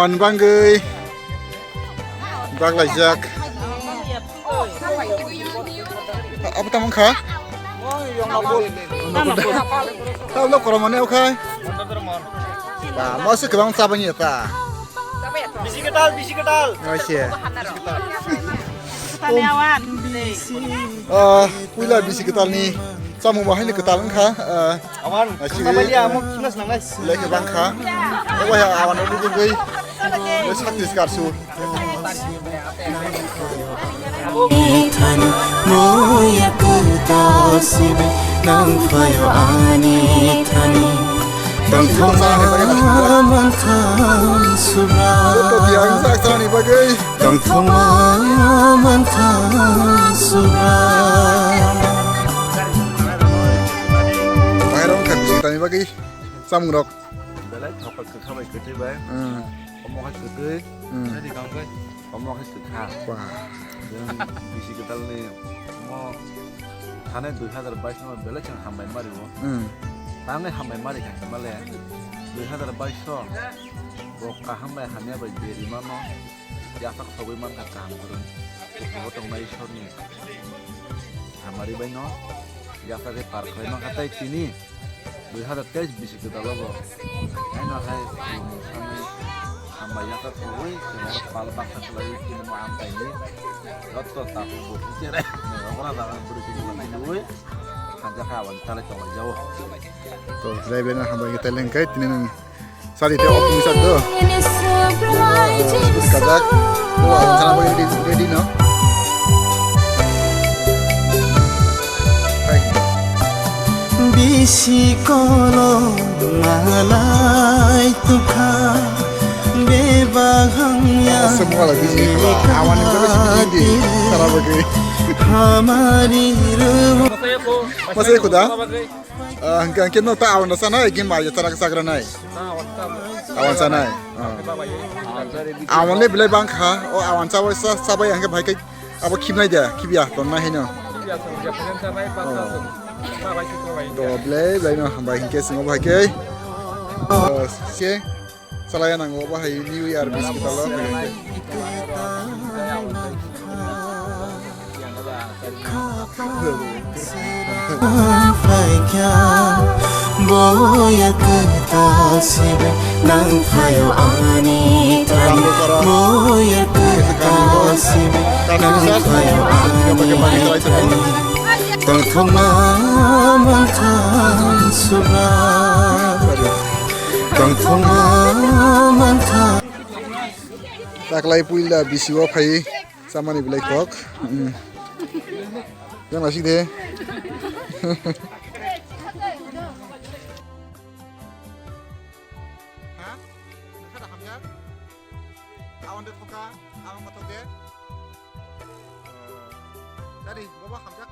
awan banggai baglajak apa tamang kha tahu lo korang mana okai bah masih kebang sabanya ta bisi ketal masih Awan. puila bisi ketal ni samu bahai ni ketal kha awan sama dia mau kinas nangai lagi kebang kha apa ya awan itu gue sakit skarsu Thani moya kurta sibe nang fayo ani thani tang thoma manthan subra itu tiang saksa ni bagai tang thoma manthan subra bayarong kan bisi ketal ni bagai samu rok Belai thokal ke khabai ke tiba omong ke ke jadi kau ke omong ke kha wah bisi ketal ni mau thane 2022 no belai chang hambai mari bo tangai hambai mari kan male 2022 so roka hambai hanya bai beri mano ya tak sawi man ka kam kurun ko tong mai so ni hamari bai no ya tak par khai no katai tini 2023 bisi ketal logo ai no hai sampai hambai ya tak sawi ke pal baksa lagi kini mau ampai ni Roto tahu buat cere, orang tangan berusaha lagi dulu, hanya kawan tarik kalau jauh. tuh saya benar hamba kita lengkai tinin saat itu optimis ada seperti kata wah sana bagi ready no bisi kolo malai tukha bebahangya semua lagi sih awan itu masih di sana bagi hamari ruh masih ikut dah angkat kita tak awan sana game aja tarak sagra naik awan sana awan le belai bang kha oh awan sabai angkat baik apa kim naik dia kibia ton naik no belai no baik ke semua baik sih Selain nang bahai New Year bis kita loh boya kerta sibe nang fayo ani tani boya kerta sibe nang fayo ani tani tang thoma manthan subra tang thoma manthan taklai puila bisiwa phai samani bilai kok yang masih deh awan deh foka awan matok deh jadi bawa hamjak